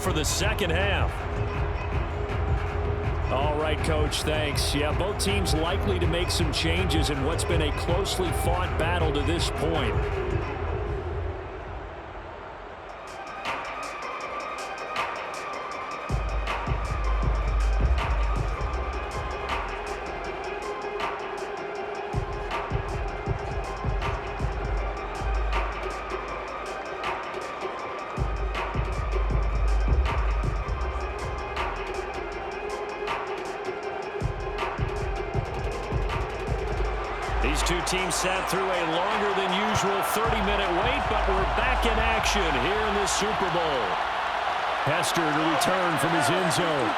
for the second half. All right, Coach, thanks. Yeah, both teams likely to make some changes in what's been a closely fought battle to this point. These two teams sat through a longer than usual 30-minute wait, but we're back in action here in the Super Bowl. Hester to return from his end zone.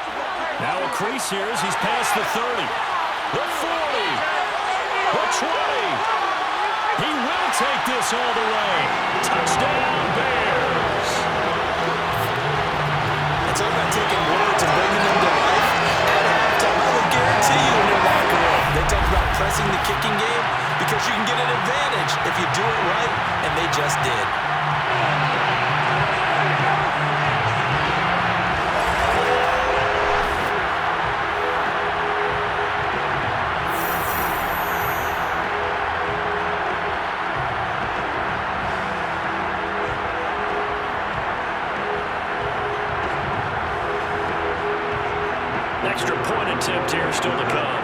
Now a crease here as he's past the 30, the 40, the 20. He will take this all the way. Touchdown, Bears. It's all about taking words and bringing them to life. At halftime, I would guarantee you in their locker room, they talk about pressing the kicking game because you can get an advantage if you do it right, and they just did. Extra point attempt here still to come.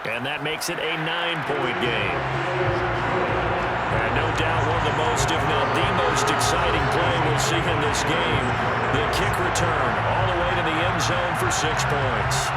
And that makes it a 9-point game. And no doubt one of the most, if not the most exciting play we'll see in this game. The kick return all the way to the end zone for 6 points.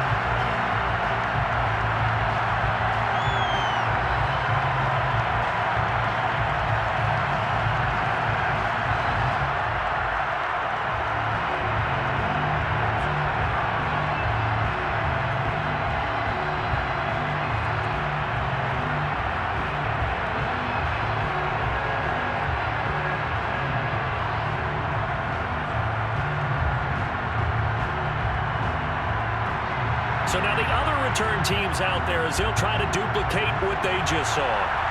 So now the other return teams out there as they'll try to duplicate what they just saw.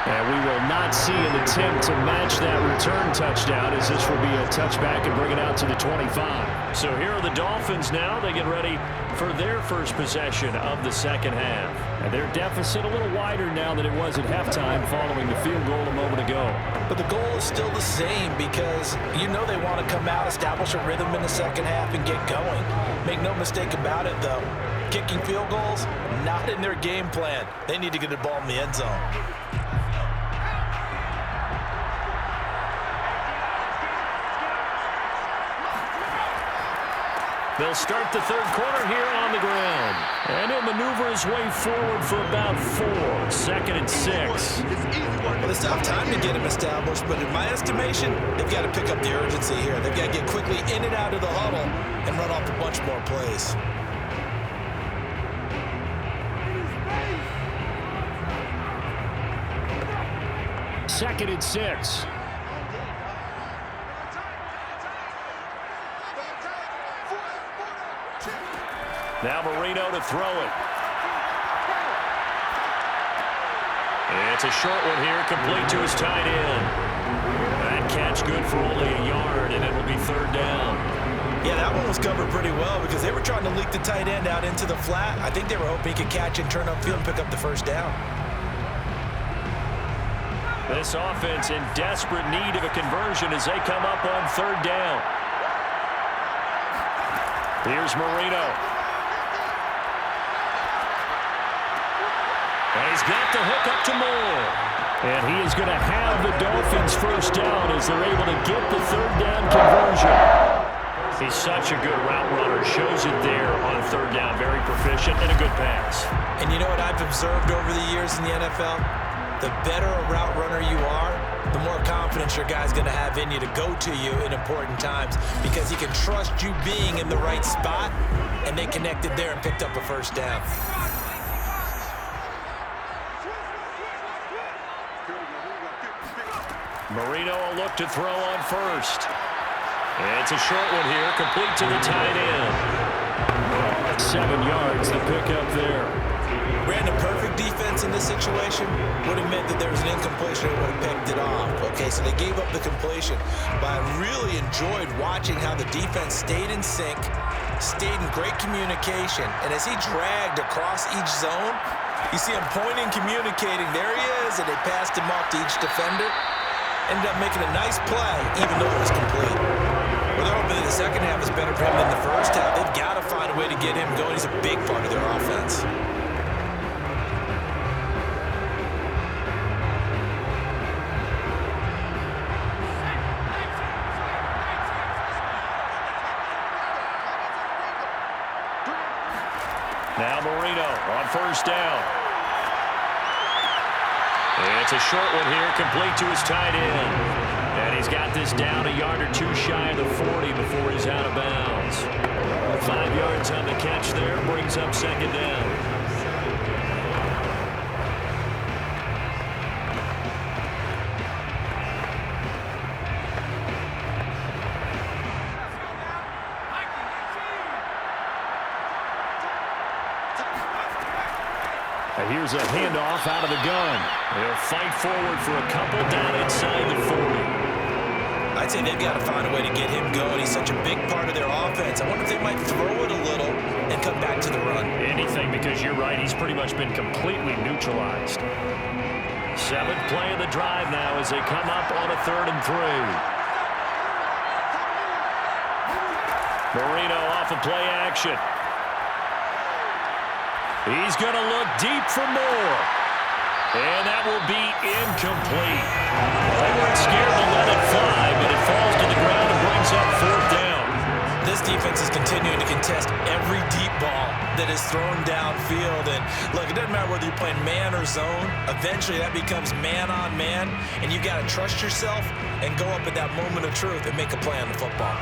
And we will not see an attempt to match that return touchdown as this will be a touchback and bring it out to the 25. So here are the Dolphins now. They get ready for their first possession of the second half. And their deficit a little wider now than it was at halftime following the field goal a moment ago. But the goal is still the same because you know they want to come out, establish a rhythm in the second half, and get going. Make no mistake about it, though. Kicking field goals, not in their game plan. They need to get the ball in the end zone. They'll start the third quarter here on the ground. And he'll maneuver his way forward for about 4. 2nd and 6. Well, it's not time to get him established, but in my estimation, they've got to pick up the urgency here. They've got to get quickly in and out of the huddle and run off a bunch more plays. Second and 6. Now Marino to throw it. It's a short one here, complete to his tight end. That catch good for only a yard, and it'll be 3rd down. Yeah, that one was covered pretty well because they were trying to leak the tight end out into the flat. I think they were hoping he could catch and turn upfield and pick up the 1st down. This offense in desperate need of a conversion as they come up on 3rd down. Here's Marino. And he's got the hook up to Moore. And he is going to have the Dolphins 1st down as they're able to get the 3rd down conversion. He's such a good route runner. Shows it there on 3rd down. Very proficient and a good pass. And you know what I've observed over the years in the NFL? The better a route runner you are, the more confidence your guy's going to have in you to go to you in important times because he can trust you being in the right spot, and they connected there and picked up a 1st down. Marino will look to throw on 1st. It's a short one here, complete to the tight end. 7 yards, the pickup there. Ran a perfect defense defense in this situation would have meant that there was an incompletion that would have picked it off. Okay, so they gave up the completion. But I really enjoyed watching how the defense stayed in sync, stayed in great communication, and as he dragged across each zone, you see him pointing, communicating. There he is, and they passed him off to each defender. Ended up making a nice play, even though it was complete. Well, they're hoping that the second half is better for him than the first half. They've got to find a way to get him going. He's a big part of their offense. Now Marino on first down. It's a short one here, complete to his tight end. And he's got this down a yard or two shy of the 40 before he's out of bounds. 5 yards on the catch there, brings up second down. Here's a handoff out of the gun. They'll fight forward for a couple down inside the 40. I'd say they've got to find a way to get him going. He's such a big part of their offense. I wonder if they might throw it a little and come back to the run. Anything, because you're right. He's pretty much been completely neutralized. 7th play of the drive now as they come up on a 3rd and 3. Marino off of play action. He's going to look deep for Moore. And that will be incomplete. They weren't scared to let it fly, but it falls to the ground and brings up 4th down. This defense is continuing to contest every deep ball that is thrown downfield. And look, it doesn't matter whether you're playing man or zone. Eventually that becomes man on man. And you've got to trust yourself and go up at that moment of truth and make a play on the football.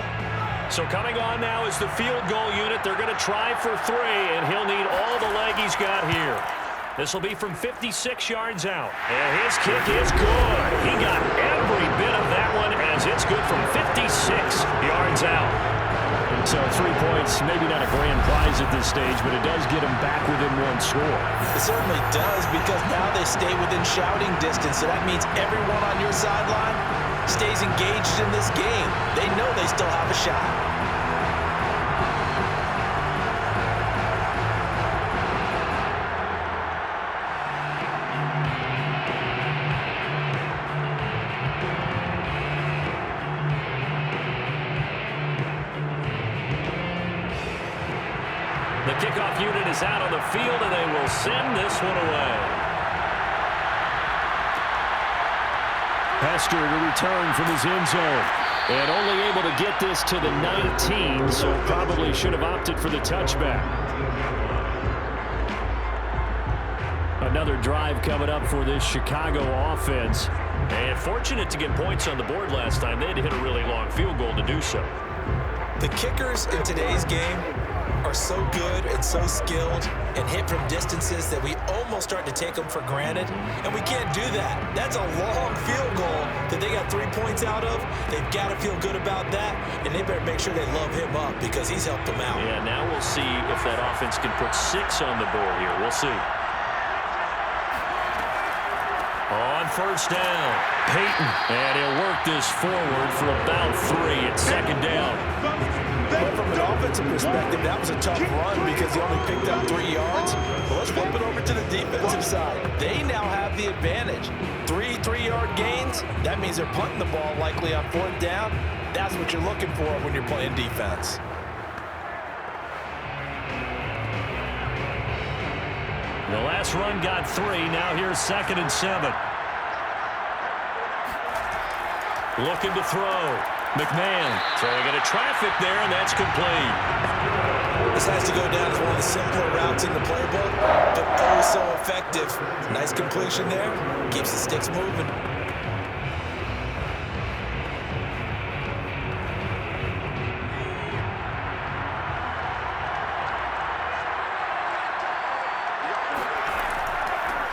So coming on now is the field goal unit. They're going to try for 3, and he'll need all the leg he's got here. This will be from 56 yards out. And his kick is good. He got every bit of that one as it's good from 56 yards out. So 3 points, maybe not a grand prize at this stage, but it does get him back within 1 score. It certainly does, because now they stay within shouting distance. So that means everyone on your sideline stays engaged in this game. They know they still have a shot. The kickoff unit is out on the field, and they will send this one away. Hester to return from his end zone. And only able to get this to the 19, so probably should have opted for the touchback. Another drive coming up for this Chicago offense. And fortunate to get points on the board last time. They had to hit a really long field goal to do so. The kickers in today's game are so good and so skilled and hit from distances that we almost start to take them for granted, and we can't do that. That's a long field goal that they got 3 points out of. They've got to feel good about that, and they better make sure they love him up because he's helped them out. Yeah, now we'll see if that offense can put 6 on the board here. We'll see. On first down, Payton, and he'll work this forward for about 3 at second down. But from an offensive perspective, that was a tough run because he only picked up 3 yards. But let's flip it over to the defensive side. They now have the advantage. 3 3-yard gains, that means they're punting the ball likely on 4th down. That's what you're looking for when you're playing defense. The last run got 3. Now here's 2nd and 7. Looking to throw. McMahon throwing into traffic there, and that's complete. This has to go down as one of the simpler routes in the playbook, but oh so effective. Nice completion there. Keeps the sticks moving.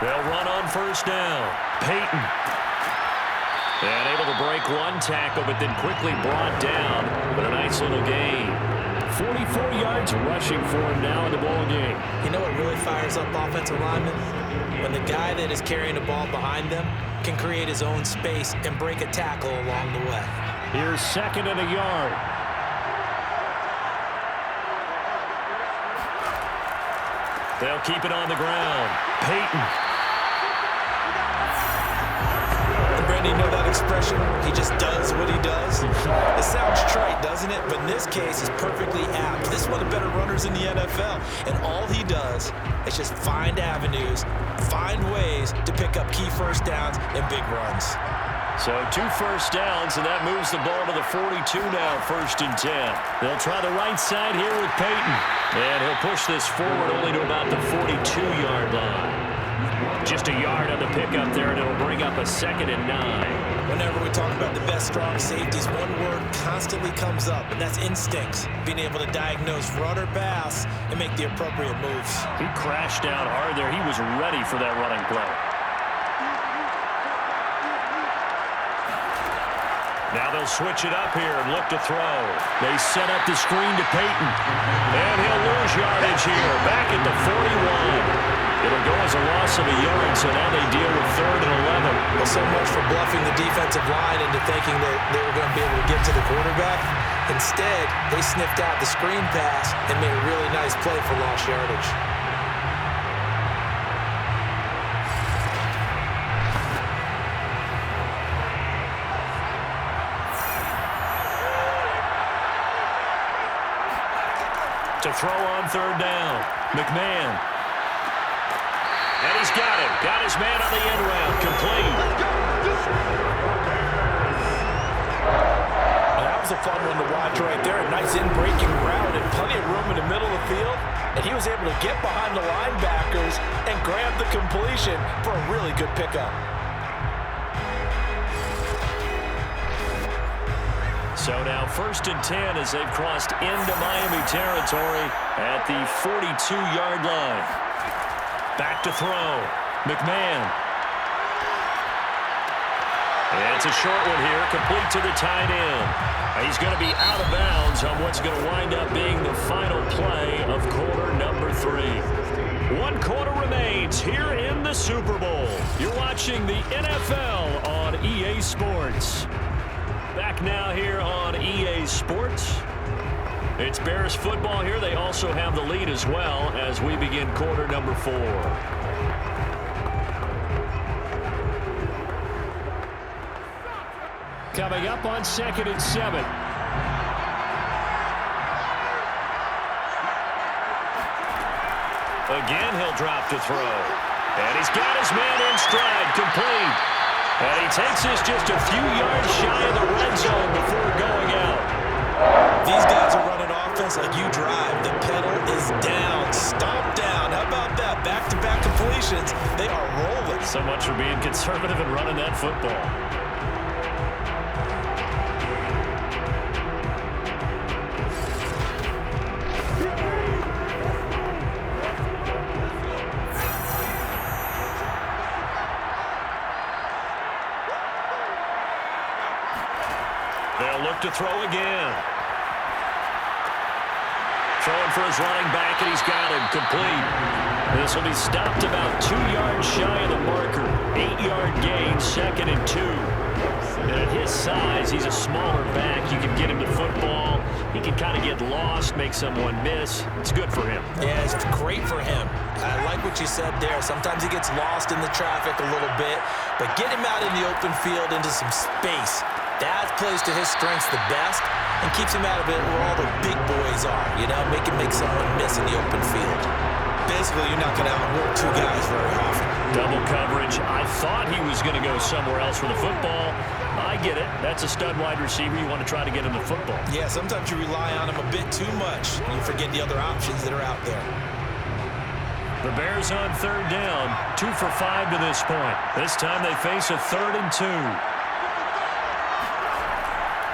They'll run on first down. Payton. And able to break 1 tackle, but then quickly brought down. But a nice little gain. 44 yards rushing for him now in the ball game. You know what really fires up offensive linemen? When the guy that is carrying the ball behind them can create his own space and break a tackle along the way. Here's 2nd and a yard. They'll keep it on the ground. Payton. You know that expression? He just does what he does. It sounds trite, doesn't it? But in this case, it's perfectly apt. This is one of the better runners in the NFL. And all he does is just find avenues, find ways to pick up key first downs and big runs. So 2 first downs, and that moves the ball to the 42 now, 1st and 10. They'll try the right side here with Payton. And he'll push this forward only to about the 42-yard line. Just a yard on the pickup there, and it'll bring up a 2nd and 9. Whenever we talk about the best strong safeties, one word constantly comes up, and that's instincts. Being able to diagnose run or pass and make the appropriate moves. He crashed down hard there. He was ready for that running play. Now they'll switch it up here and look to throw. They set up the screen to Payton. And he'll lose yardage here. Back at the 41. It'll go as a loss of a yard, so now they deal with 3rd and 11. Well, so much for bluffing the defensive line into thinking that they were going to be able to get to the quarterback. Instead, they sniffed out the screen pass and made a really nice play for lost yardage. To throw on 3rd down, McMahon. And he's got it. Got his man on the end route. Complete. Well, that was a fun one to watch right there. A nice in-breaking route and plenty of room in the middle of the field. And he was able to get behind the linebackers and grab the completion for a really good pickup. So now 1st and 10 as they've crossed into Miami territory at the 42-yard line. Back to throw. McMahon. And it's a short one here, complete to the tight end. He's going to be out of bounds on what's going to wind up being the final play of quarter number 3. 1 quarter remains here in the Super Bowl. You're watching the NFL on EA Sports. Back now here on EA Sports. It's Bears football here. They also have the lead as well as we begin quarter number 4. Coming up on 2nd and 7. Again, he'll drop to throw. And he's got his man in stride, complete. And he takes this just a few yards shy of the red zone before going out. These guys are running offense like you drive. The pedal is down, stomp down. How about that? Back-to-back completions. They are rolling. So much for being conservative and running that football. They'll look to throw again. Throwing for his running back, and he's got him complete. This will be stopped about 2 yards shy of the marker. 8-yard gain, 2nd and 2. And at his size, he's a smaller back. You can get him to football. He can kind of get lost, make someone miss. It's good for him. Yeah, it's great for him. I like what you said there. Sometimes he gets lost in the traffic a little bit, but get him out in the open field into some space. That plays to his strengths the best and keeps him out of it where all the big boys are, you know, make someone miss in the open field. Basically, you're not going to outwork 2 guys very often. Double coverage. I thought he was going to go somewhere else for the football. I get it. That's a stud wide receiver. You want to try to get him the football. Yeah, sometimes you rely on him a bit too much. You forget the other options that are out there. The Bears on 3rd down. 2 for 5 to this point. This time they face a 3rd and 2.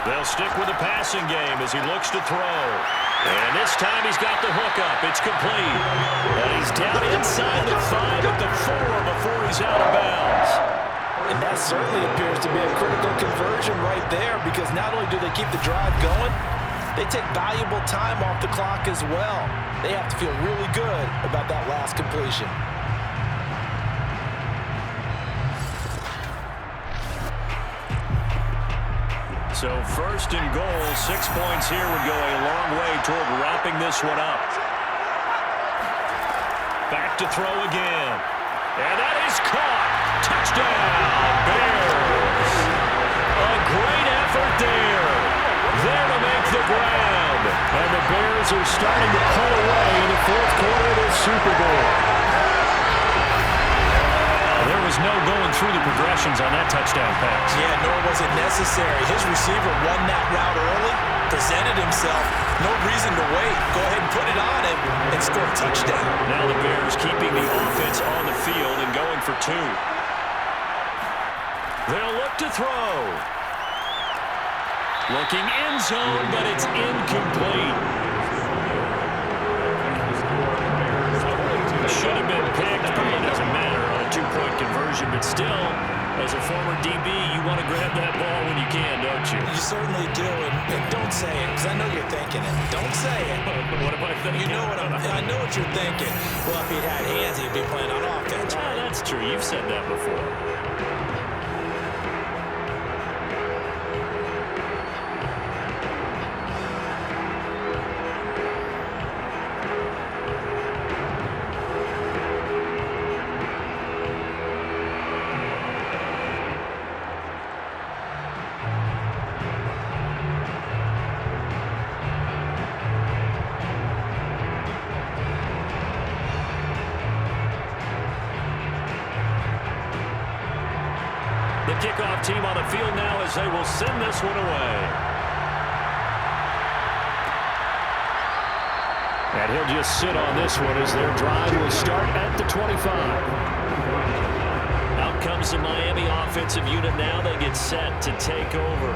They'll stick with the passing game as he looks to throw. And this time he's got the hook up. It's complete. And he's down inside the 5 at the 4 before he's out of bounds. And that certainly appears to be a critical conversion right there, because not only do they keep the drive going, they take valuable time off the clock as well. They have to feel really good about that last completion. So first and goal, 6 points here would go a long way toward wrapping this one up. Back to throw again. And that is caught. Touchdown, Bears. A great effort there. There to make the grab. And the Bears are starting to pull away in the fourth quarter of this Super Bowl. There was no going through the progressions on that touchdown pass. Yeah, nor was it necessary. His receiver won that route early, presented himself. No reason to wait. Go ahead and put it on him and score a touchdown. Now the Bears keeping the offense on the field and going for two. They'll look to throw. Looking end zone, but it's incomplete. Should have been picked. Probably doesn't matter on a two-point conversion, but still, as a former DB, you want to grab that ball when you can, don't you? You certainly do, and don't say it, because I know you're thinking it. Don't say it. What am I thinking? You know I know what you're thinking. Well, if he'd had hands, he'd be playing on offense. Oh, that's true. You've said that before. The kickoff team on the field now as they will send this one away. And he'll just sit on this one as their drive will start at the 25. Out comes the Miami offensive unit now. They get set to take over.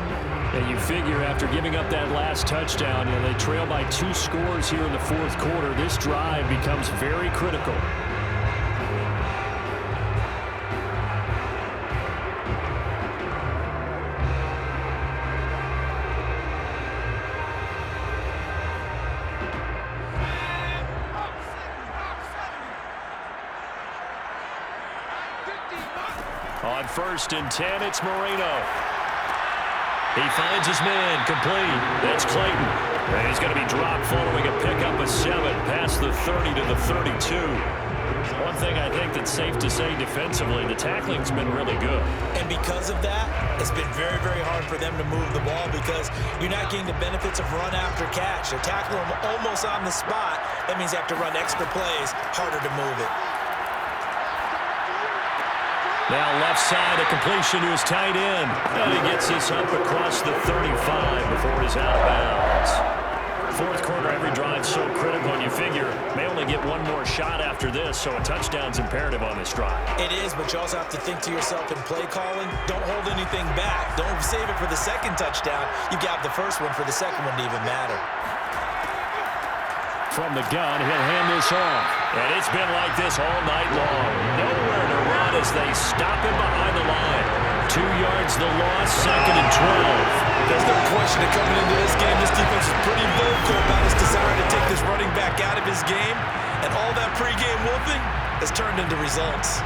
And you figure after giving up that last touchdown, they trail by 2 scores here in the fourth quarter. This drive becomes very critical. On 1st and 10, it's Marino. He finds his man, complete. That's Clayton. And he's going to be dropped following a pickup of 7 past the 30 to the 32. One thing I think that's safe to say defensively, the tackling's been really good. And because of that, it's been very, very hard for them to move the ball because you're not getting the benefits of run after catch. They're tackling them almost on the spot. That means they have to run extra plays, harder to move it. Now left side, a completion to his tight end. And he gets this up across the 35 before he's out of bounds. Fourth quarter, every drive so critical, and you figure may only get one more shot after this, so a touchdown's imperative on this drive. It is, but you also have to think to yourself in play calling, don't hold anything back. Don't save it for the second touchdown. You got the first one for the second one to even matter. From the gun, he'll hand this off. And it's been like this all night long. Nowhere to run as they stop him behind the line. 2 yards the loss, 2nd and 12. There's no question that coming into this game, this defense is pretty vocal about his desire to take this running back out of his game. And all that pregame wolfing has turned into results.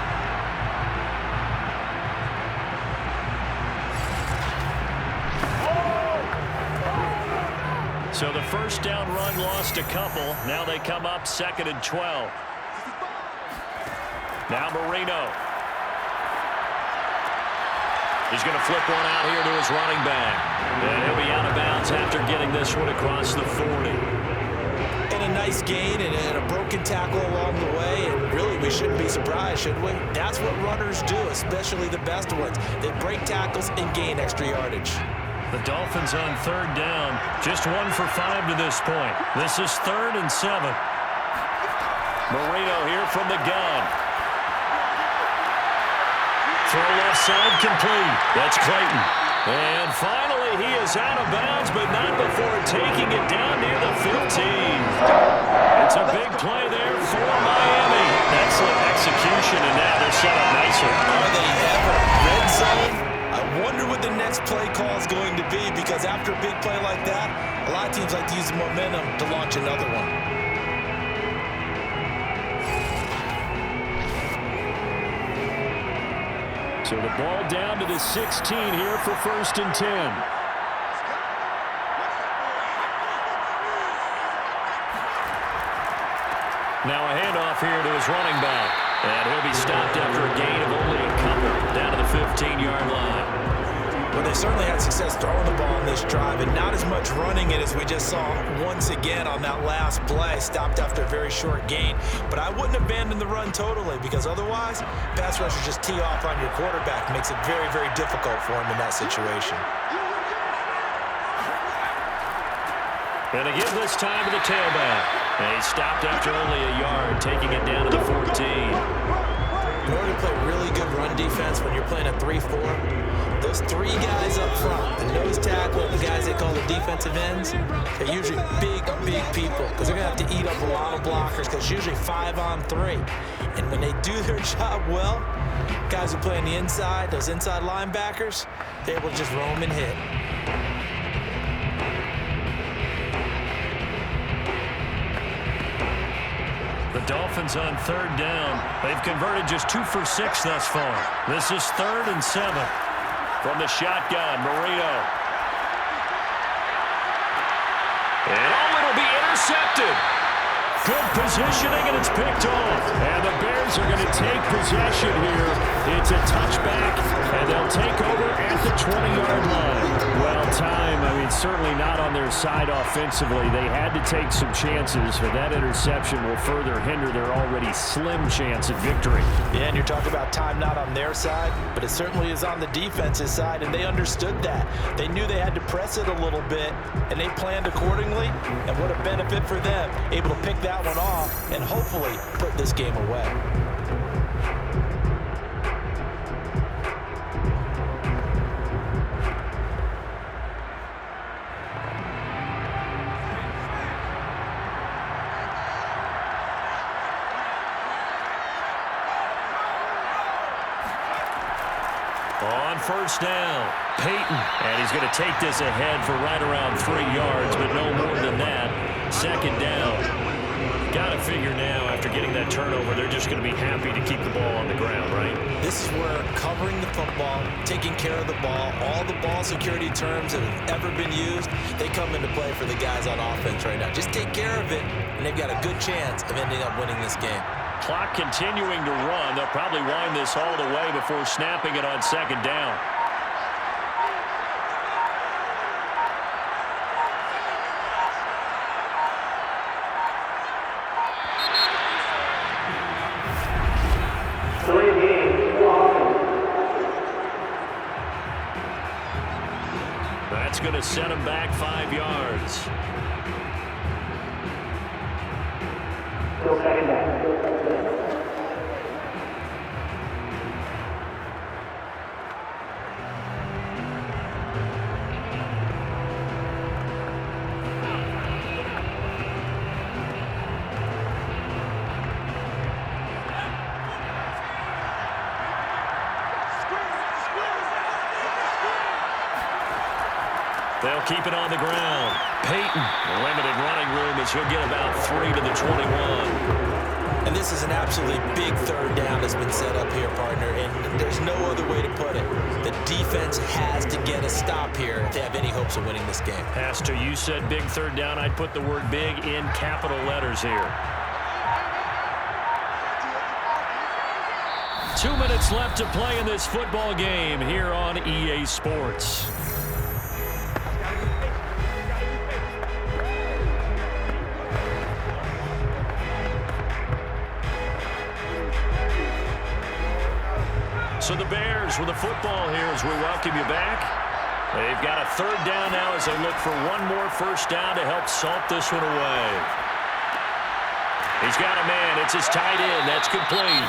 So the first down run lost a couple. Now they come up 2nd and 12. Now Marino. He's going to flip one out here to his running back. And he'll be out of bounds after getting this one across the 40. And a nice gain and a broken tackle along the way. And really, we shouldn't be surprised, should we? That's what runners do, especially the best ones. They break tackles and gain extra yardage. The Dolphins on 3rd down. Just 1 for 5 to this point. This is 3rd and 7. Marino here from the gun. Throw left side complete. That's Clayton. And finally he is out of bounds, but not before taking it down near the 15. It's a big play there for Miami. Excellent execution, and now they're set up nicely. Are they ever? Red zone? I wonder what the next play call is going to be, because after a big play like that, a lot of teams like to use the momentum to launch another one. So the ball down to the 16 here for 1st and 10. Now a handoff here to his running back. And he'll be stopped after a gain of only a couple down to the 15-yard line. Well, they certainly had success throwing the ball on this drive and not as much running it as we just saw once again on that last play. Stopped after a very short gain. But I wouldn't abandon the run totally because otherwise, pass rushers just tee off on your quarterback. Makes it very, very difficult for him in that situation. And a give this time to the tailback. And he stopped after only a yard, taking it down to the 14. In order to play really good run defense when you're playing a 3-4, those three guys up front, the nose tackle, the guys they call the defensive ends, they're usually big, big people because they're going to have to eat up a lot of blockers because it's usually 5-on-3. And when they do their job well, guys who play on the inside, those inside linebackers, they're able to just roam and hit. The Dolphins on 3rd down. They've converted just 2 for 6 thus far. This is 3rd and 7. From the shotgun, Marino. And it'll be intercepted. Good positioning, and it's picked off. And the Bears are going to take possession here. It's a touchback, and they'll take over at the 20-yard line. Well, time, certainly not on their side offensively. They had to take some chances, but that interception will further hinder their already slim chance at victory. Yeah, and you're talking about time not on their side, but it certainly is on the defense's side, and they understood that. They knew they had to press it a little bit, and they planned accordingly, and what a benefit for them, able to pick that one off and hopefully put this game away. On 1st down, Payton, and he's going to take this ahead for right around 3 yards, but no more than that. 2nd down. Got to figure now, after getting that turnover, they're just going to be happy to keep the ball on the ground, right? This is where covering the football, taking care of the ball, all the ball security terms that have ever been used, they come into play for the guys on offense right now. Just take care of it, and they've got a good chance of ending up winning this game. Clock continuing to run. They'll probably wind this all the way before snapping it on 2nd down. That's going to set him back 5 yards. They'll keep it on the ground. Payton, limited running room as he'll get about 3 to the 21. And this is an absolutely big 3rd down that's been set up here, partner, and there's no other way to put it. The defense has to get a stop here if they have any hopes of winning this game. Pastor, you said big 3rd down. I'd put the word big in capital letters here. 2 minutes left to play in this football game here on EA Sports. So the Bears with the football here as we welcome you back. They've got a 3rd down now as they look for one more 1st down to help salt this one away. He's got a man. It's his tight end. That's complete.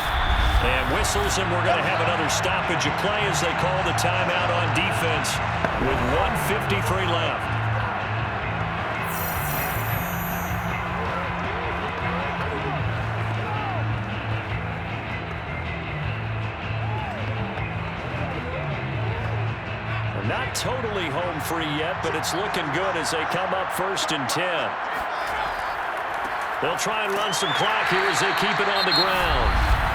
And whistles, and we're going to have another stoppage of play as they call the timeout on defense with 1:53 left. Not totally home free yet, but it's looking good as they come up 1st and 10. They'll try and run some clock here as they keep it on the ground.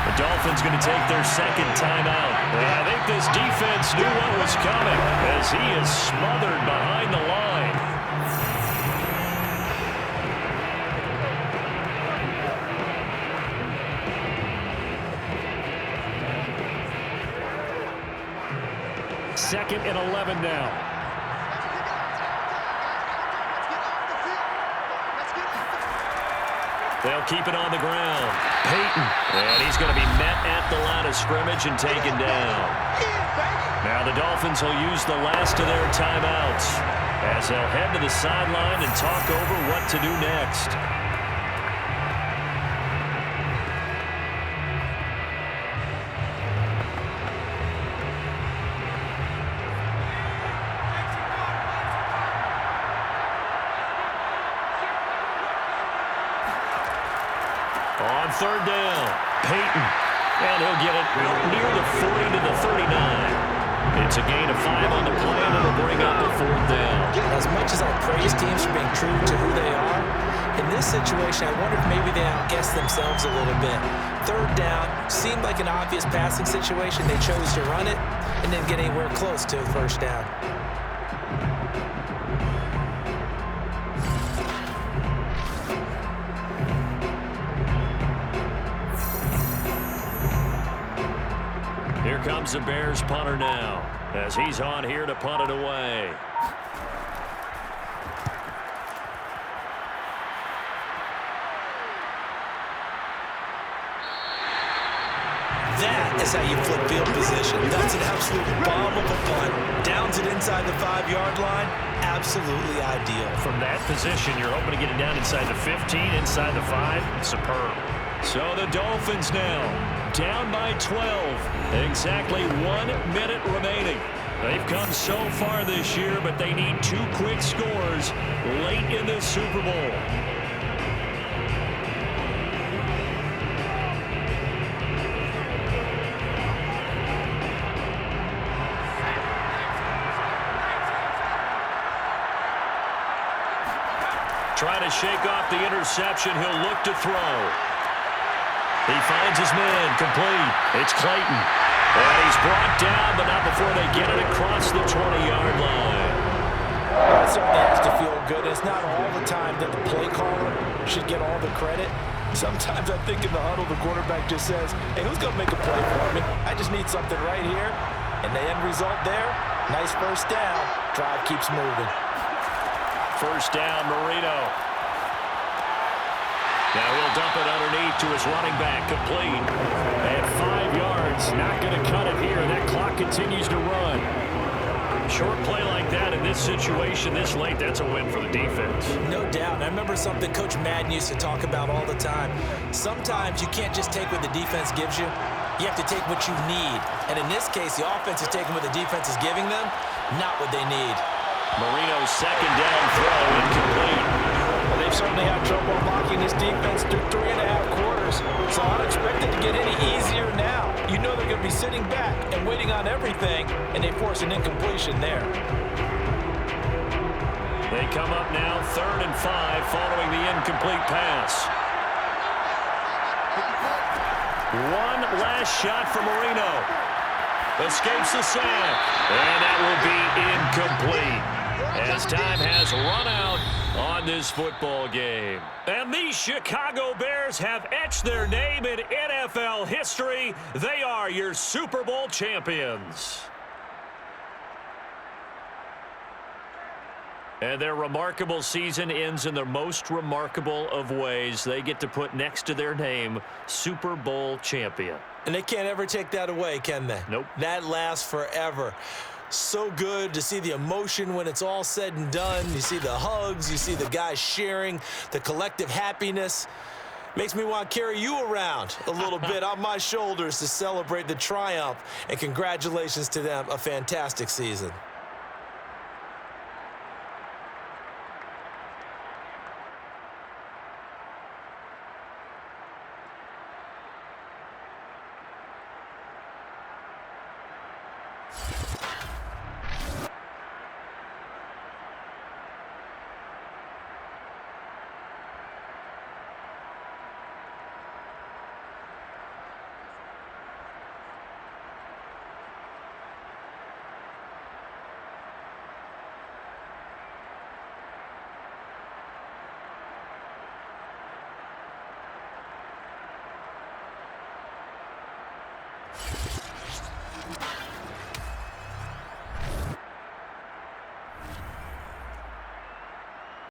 The Dolphins going to take their second timeout. I think this defense knew what was coming as he is smothered behind the line. Second and 11 now. They'll keep it on the ground. Payton. And he's going to be met at the line of scrimmage and taken down. Now the Dolphins will use the last of their timeouts as they'll head to the sideline and talk over what to do next. On 3rd down, Payton. And he'll get it near the 40 to the 39. It's a gain of 5 on the play, and it'll bring up a 4th down. As much as I praise teams for being true to who they are, in this situation, I wonder if maybe they outguessed themselves a little bit. 3rd down seemed like an obvious passing situation. They chose to run it and didn't get anywhere close to 1st down. Here comes the Bears punter now as he's on here to punt it away. That is how you flip field position. That's an absolute bomb of a punt. Downs it inside the 5-yard line. Absolutely ideal. From that position, you're hoping to get it down inside the 15, inside the 5. Superb. So the Dolphins now down by 12. Exactly 1 minute remaining. They've come so far this year, but they need 2 quick scores late in this Super Bowl. Trying to shake off the interception. He'll look to throw. He finds his man, complete. It's Clayton. And he's brought down, but not before they get it across the 20-yard line. That certainly has to feel good. It's not all the time that the play caller should get all the credit. Sometimes I think in the huddle, the quarterback just says, hey, who's going to make a play for me? I just need something right here. And the end result there, nice 1st down. Drive keeps moving. 1st down, Marino. Now he'll dump it underneath to his running back, complete. And 5 yards, not going to cut it here. That clock continues to run. Short play like that in this situation this late, that's a win for the defense. No doubt. I remember something Coach Madden used to talk about all the time. Sometimes you can't just take what the defense gives you. You have to take what you need. And in this case, the offense is taking what the defense is giving them, not what they need. Marino's 2nd down throw incomplete. Well, they've certainly had trouble blocking this defense through 3.5 quarters. So I don't expect it to get any easier now. You know they're going to be sitting back and waiting on everything, and they force an incompletion there. They come up now 3rd and 5 following the incomplete pass. One last shot for Marino. Escapes the sack. And that will be incomplete as time has run out on this football game. And these Chicago Bears have etched their name in NFL history. They are your Super Bowl champions. And their remarkable season ends in the most remarkable of ways. They get to put next to their name, Super Bowl champion. And they can't ever take that away, can they? Nope. That lasts forever. So good to see the emotion when it's all said and done. You see the hugs, you see the guys sharing, the collective happiness. Makes me want to carry you around a little bit on my shoulders to celebrate the triumph. And congratulations to them, a fantastic season.